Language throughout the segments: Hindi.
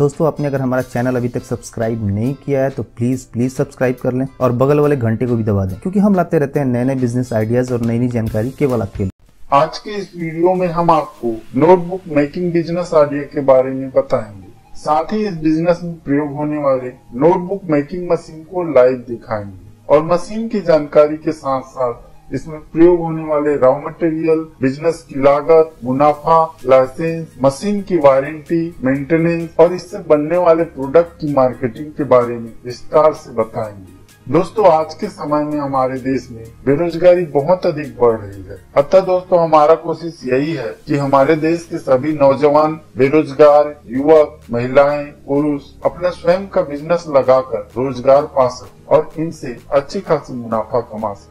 दोस्तों आपने अगर हमारा चैनल अभी तक सब्सक्राइब नहीं किया है तो प्लीज सब्सक्राइब कर लें और बगल वाले घंटे को भी दबा दें, क्योंकि हम लाते रहते हैं नए नए बिजनेस आइडियाज और नई नई जानकारी केवल आपके लिए। आज के इस वीडियो में हम आपको नोटबुक मेकिंग बिजनेस आइडिया के बारे में बताएंगे। साथ ही इस बिजनेस में प्रयोग होने वाले नोटबुक मेकिंग मशीन को लाइव दिखाएंगे और मशीन की जानकारी के साथ साथ इसमें प्रयोग होने वाले रॉ मटेरियल, बिजनेस की लागत, मुनाफा, लाइसेंस, मशीन की वारंटी, मेंटेनेंस और इससे बनने वाले प्रोडक्ट की मार्केटिंग के बारे में विस्तार से बताएंगे। दोस्तों आज के समय में हमारे देश में बेरोजगारी बहुत अधिक बढ़ रही है। अतः दोस्तों हमारा कोशिश यही है कि हमारे देश के सभी नौजवान, बेरोजगार युवक, महिलाएं, पुरुष अपना स्वयं का बिजनेस लगाकर रोजगार पा सके और इनसे अच्छी खासी मुनाफा कमा सके।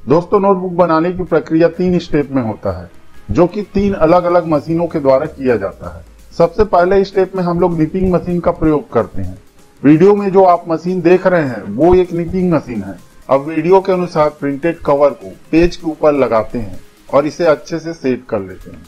दोस्तों नोटबुक बनाने की प्रक्रिया 3 स्टेप में होता है, जो कि 3 अलग अलग मशीनों के द्वारा किया जाता है। सबसे पहले स्टेप में हम लोग निपिंग मशीन का प्रयोग करते हैं। वीडियो में जो आप मशीन देख रहे हैं वो एक निपिंग मशीन है। अब वीडियो के अनुसार प्रिंटेड कवर को पेज के ऊपर लगाते हैं और इसे अच्छे से सेट कर लेते हैं।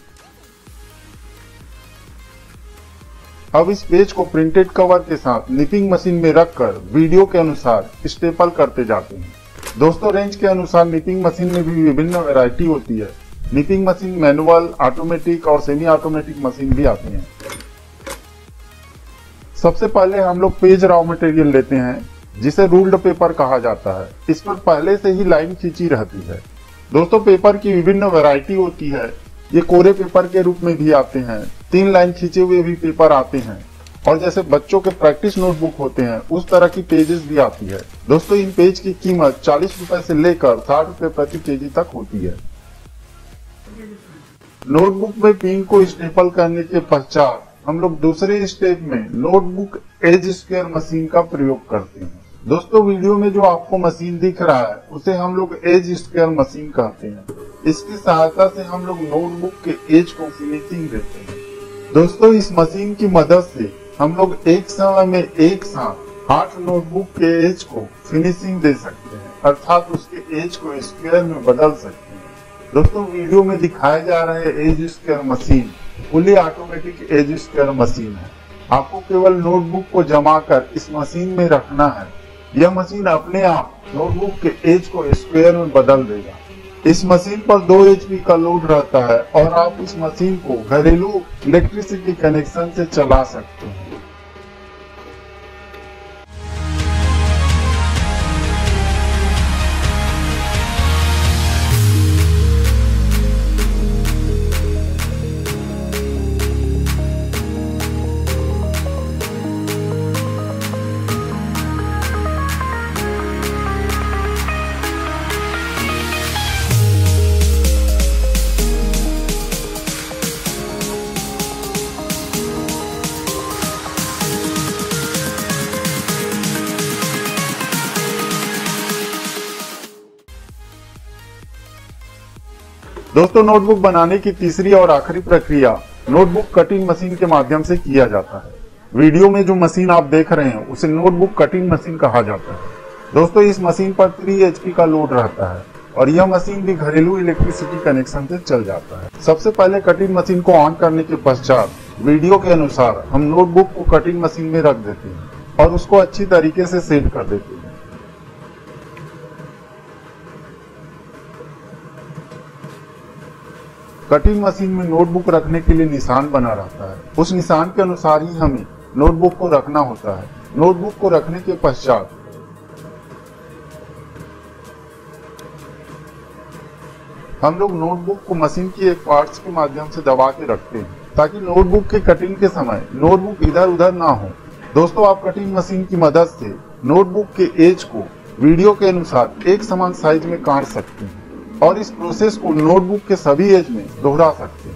अब इस पेज को प्रिंटेड कवर के साथ निपिंग मशीन में रखकर वीडियो के अनुसार स्टेपल करते जाते हैं। दोस्तों रेंज के अनुसार निपिंग मशीन में भी विभिन्न वैरायटी होती है। निपिंग मशीन मैनुअल, ऑटोमेटिक और सेमी ऑटोमेटिक मशीन भी आती हैं। सबसे पहले हम लोग पेज रॉ मटेरियल लेते हैं, जिसे रूल्ड पेपर कहा जाता है। इस पर पहले से ही लाइन खींची रहती है। दोस्तों पेपर की विभिन्न वैरायटी होती है। ये कोरे पेपर के रूप में भी आते हैं, 3 लाइन खींचे हुए भी पेपर आते हैं और जैसे बच्चों के प्रैक्टिस नोटबुक होते हैं उस तरह की पेजेस भी आती है। दोस्तों इन पेज की कीमत 40 रुपए से लेकर 60 रुपए प्रति केजी तक होती है। नोटबुक में पिन को स्टेपल करने के पश्चात हम लोग दूसरे स्टेप में नोटबुक एज स्क्वायर मशीन का प्रयोग करते हैं। दोस्तों वीडियो में जो आपको मशीन दिख रहा है उसे हम लोग एज स्क्वायर मशीन कहते हैं। इसकी सहायता से हम लोग नोटबुक के एज को फिनिशिंग देते हैं। दोस्तों इस मशीन की मदद से हम लोग एक समय में एक साथ 8 नोटबुक के एज को फिनिशिंग दे सकते हैं, अर्थात उसके एज को स्क्वायर में बदल सकते हैं। दोस्तों वीडियो में दिखाए जा रहे edge square machine fully automatic edge square machine है। आपको केवल नोटबुक को जमा कर इस मशीन में रखना है। यह मशीन अपने आप नोटबुक के एज को स्क्वायर में बदल देगा। इस मशीन पर 2 HP का लोड रहता है और आप इस मशीन को घरेलू इलेक्ट्रिसिटी कनेक्शन से चला सकते हैं। दोस्तों नोटबुक बनाने की तीसरी और आखिरी प्रक्रिया नोटबुक कटिंग मशीन के माध्यम से किया जाता है। वीडियो में जो मशीन आप देख रहे हैं उसे नोटबुक कटिंग मशीन कहा जाता है। दोस्तों इस मशीन पर 3 HP का लोड रहता है और यह मशीन भी घरेलू इलेक्ट्रिसिटी कनेक्शन से चल जाता है। सबसे पहले कटिंग मशीन को ऑन करने के पश्चात वीडियो के अनुसार हम नोटबुक को कटिंग मशीन में रख देते हैं और उसको अच्छी तरीके से सेट कर देते हैं। कटिंग मशीन में नोटबुक रखने के लिए निशान बना रहता है। उस निशान के अनुसार ही हमें नोटबुक को रखना होता है। नोटबुक को रखने के पश्चात हम लोग नोटबुक को मशीन की एक पार्ट्स के माध्यम से दबा के रखते हैं, ताकि नोटबुक के कटिंग के समय नोटबुक इधर उधर ना हो। दोस्तों आप कटिंग मशीन की मदद से नोटबुक के एज को वीडियो के अनुसार एक समान साइज में काट सकते हैं और इस प्रोसेस को नोटबुक के सभी एज में दोहरा सकते हैं।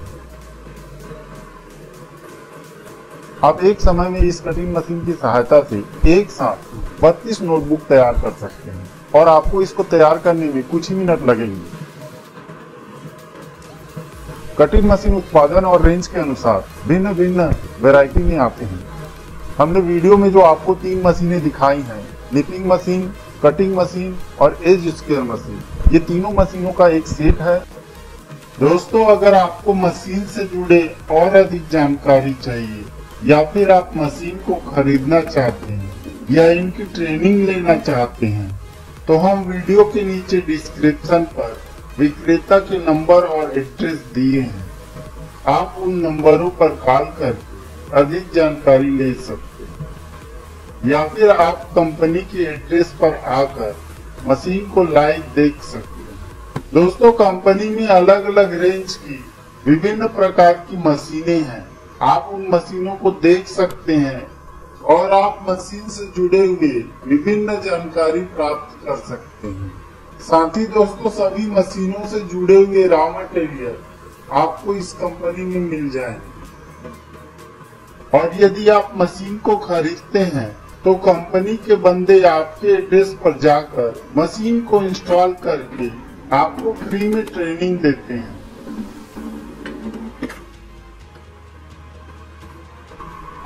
आप एक समय में इस कटिंग मशीन की सहायता से एक साथ 32 नोटबुक तैयार कर सकते हैं और आपको इसको तैयार करने में कुछ ही मिनट लगेंगे। कटिंग मशीन उत्पादन और रेंज के अनुसार भिन्न भिन्न वैरायटी में आते हैं। हमने वीडियो में जो आपको 3 मशीनें दिखाई हैं निपिंग मशीन, कटिंग मशीन और एज स्क्वेयर मशीन, ये तीनों मशीनों का एक सेट है। दोस्तों, अगर आपको मशीन से जुड़े और अधिक जानकारी चाहिए या फिर आप मशीन को खरीदना चाहते हैं या इनकी ट्रेनिंग लेना चाहते हैं, तो हम वीडियो के नीचे डिस्क्रिप्शन पर विक्रेता के नंबर और एड्रेस दिए हैं। आप उन नंबरों पर कॉल करके अधिक जानकारी ले सकते हैं या फिर आप कंपनी के एड्रेस पर आकर मशीन को लाइव देख सकते हैं। दोस्तों, कंपनी में अलग अलग रेंज की विभिन्न प्रकार की मशीनें हैं। आप उन मशीनों को देख सकते हैं और आप मशीन से जुड़े हुए विभिन्न जानकारी प्राप्त कर सकते हैं। साथ ही दोस्तों, सभी मशीनों से जुड़े हुए रॉ मटेरियल आपको इस कंपनी में मिल जाएंगे। और यदि आप मशीन को खरीदते हैं तो कंपनी के बंदे आपके एड्रेस पर जाकर मशीन को इंस्टॉल करके आपको फ्री में ट्रेनिंग देते हैं।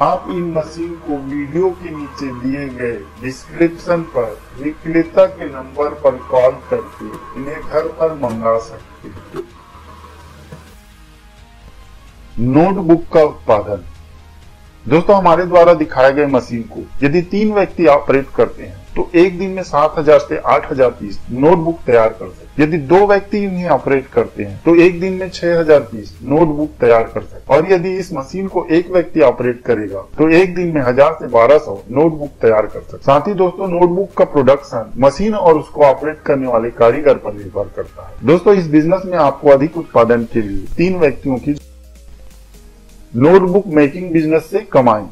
आप इन मशीन को वीडियो के नीचे दिए गए डिस्क्रिप्शन पर विक्रेता के नंबर पर कॉल करके इन्हें घर पर मंगा सकते हैं। नोटबुक का उत्पादन। दोस्तों, हमारे द्वारा दिखाए गए मशीन को यदि 3 व्यक्ति ऑपरेट करते हैं तो एक दिन में 7000 से 8000 पीस नोटबुक तैयार कर सकते। यदि 2 व्यक्ति इन्हें ऑपरेट करते हैं तो एक दिन में 6000 पीस नोटबुक तैयार कर सकते। और यदि इस मशीन को एक व्यक्ति ऑपरेट करेगा तो एक दिन में 1000 से 1200 नोटबुक तैयार कर सकते। साथ ही दोस्तों, नोटबुक का प्रोडक्शन मशीन और उसको ऑपरेट करने वाले कारीगर पर निर्भर करता है। दोस्तों, इस बिजनेस में आपको अधिक उत्पादन के लिए 3 व्यक्तियों की नोटबुक मेकिंग बिजनेस से कमाएं।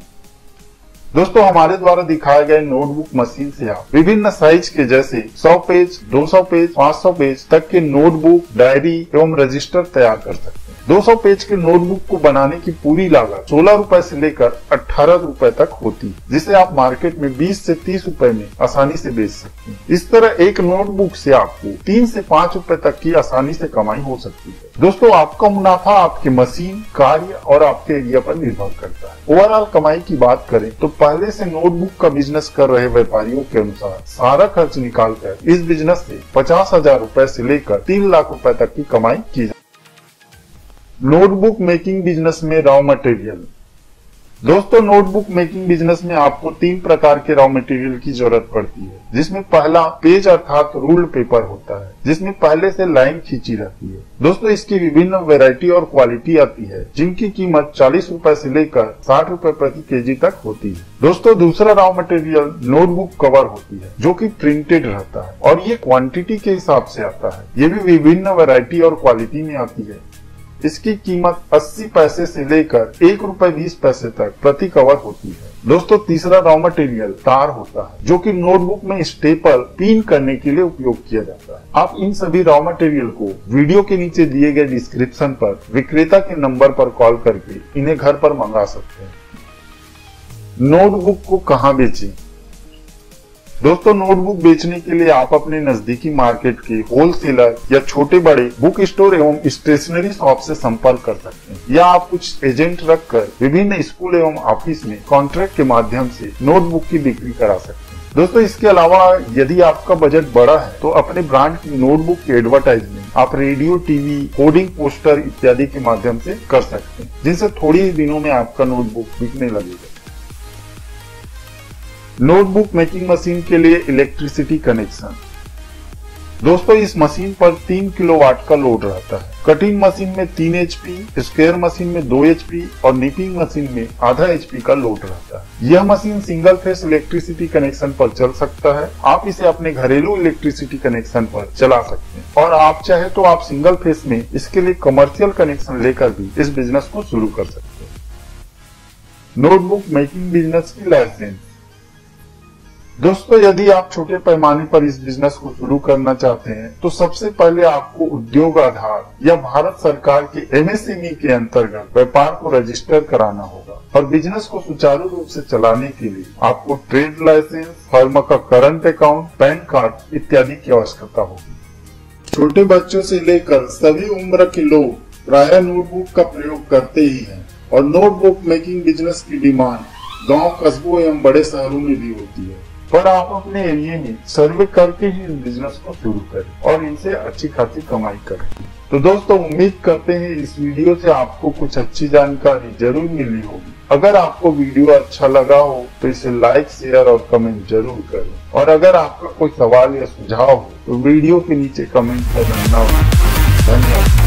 दोस्तों, हमारे द्वारा दिखाए गए नोटबुक मशीन से आप विभिन्न साइज के जैसे 100 पेज, 200 पेज, 500 पेज तक के नोटबुक, डायरी एवं रजिस्टर तैयार कर सकते हैं। 200 पेज के नोटबुक को बनाने की पूरी लागत 16 रुपए से लेकर 18 रुपए तक होती है, जिसे आप मार्केट में 20 से 30 रुपए में आसानी से बेच सकते हैं। इस तरह एक नोटबुक से आपको 3 से 5 रुपए तक की आसानी से कमाई हो सकती है। दोस्तों, आपका मुनाफा आपके मशीन, कार्य और आपके एरिया पर निर्भर करता है। ओवरऑल कमाई की बात करें तो पहले से नोटबुक का बिजनेस कर रहे व्यापारियों के अनुसार सारा खर्च निकालकर इस बिजनेस से 50,000 रुपए से लेकर 3 लाख रुपए तक की कमाई की जाती है। नोटबुक मेकिंग बिजनेस में रॉ मटेरियल। दोस्तों, नोटबुक मेकिंग बिजनेस में आपको 3 प्रकार के रॉ मटेरियल की जरूरत पड़ती है, जिसमें पहला पेज अर्थात रूल्ड पेपर होता है, जिसमें पहले से लाइन खींची रहती है। दोस्तों, इसकी विभिन्न वैरायटी और क्वालिटी आती है, जिनकी कीमत 40 रुपए से लेकर 60 रुपए प्रति केजी तक होती है। दोस्तों, दूसरा रॉ मटेरियल नोटबुक कवर होती है, जो कि प्रिंटेड रहता है और ये क्वांटिटी के हिसाब से आता है। ये भी विभिन्न वैरायटी और क्वालिटी में आती है। इसकी कीमत 80 पैसे से लेकर 1 रुपए 20 पैसे तक प्रति कवर होती है। दोस्तों, तीसरा रॉ मटेरियल तार होता है, जो कि नोटबुक में स्टेपल पिन करने के लिए उपयोग किया जाता है। आप इन सभी रॉ मटेरियल को वीडियो के नीचे दिए गए डिस्क्रिप्शन पर विक्रेता के नंबर पर कॉल करके इन्हें घर पर मंगा सकते हैं। नोटबुक को कहां बेचें? दोस्तों, नोटबुक बेचने के लिए आप अपने नजदीकी मार्केट के होलसेलर या छोटे बड़े बुक स्टोर एवं स्टेशनरी शॉप से संपर्क कर सकते हैं, या आप कुछ एजेंट रखकर विभिन्न स्कूल एवं ऑफिस में कॉन्ट्रैक्ट के माध्यम से नोटबुक की बिक्री करा सकते हैं। दोस्तों, इसके अलावा यदि आपका बजट बड़ा है तो अपने ब्रांड की नोटबुक की एडवर्टाइजमेंट आप रेडियो, टीवी, होर्डिंग, पोस्टर इत्यादि के माध्यम से कर सकते हैं, जिनसे थोड़ी ही दिनों में आपका नोटबुक बिकने लगेगा। नोटबुक मेकिंग मशीन के लिए इलेक्ट्रिसिटी कनेक्शन। दोस्तों, इस मशीन पर 3 किलोवाट का लोड रहता है। कटिंग मशीन में 3 HP, स्क्वायर मशीन में 2 HP और निपिंग मशीन में आधा HP का लोड रहता है। यह machine single phase electricity connection पर चल सकता है। आप इसे अपने घरेलू इलेक्ट्रिसिटी कनेक्शन पर चला सकते हैं, और आप चाहे तो आप सिंगल फेस में इसके लिए कमर्शियल कनेक्शन लेकर भी इस बिजनेस को शुरू कर सकते हैं। नोटबुक मेकिंग बिजनेस की लाइसेंस। दोस्तों, यदि आप छोटे पैमाने पर इस बिजनेस को शुरू करना चाहते हैं तो सबसे पहले आपको उद्योग आधार या भारत सरकार के MSME के अंतर्गत व्यापार को रजिस्टर कराना होगा, और बिजनेस को सुचारू रूप से चलाने के लिए आपको ट्रेड लाइसेंस, फर्म का करंट अकाउंट, पैन कार्ड इत्यादि की आवश्यकता होगी। छोटे बच्चों से लेकर सभी उम्र के लोग प्रायः नोटबुक का प्रयोग करते ही हैं, और नोटबुक मेकिंग बिजनेस की डिमांड गाँव, कस्बों एवं बड़े शहरों में भी होती है। पर आप अपने एरिया में सर्वे करके ही इन बिजनेस को शुरू करें और इनसे अच्छी खासी कमाई करें। तो दोस्तों, उम्मीद करते हैं इस वीडियो से आपको कुछ अच्छी जानकारी जरूर मिली होगी। अगर आपको वीडियो अच्छा लगा हो तो इसे लाइक, शेयर और कमेंट जरूर करें। और अगर आपका कोई सवाल या सुझाव हो तो वीडियो के नीचे कमेंट करना ना भूलें। धन्यवाद।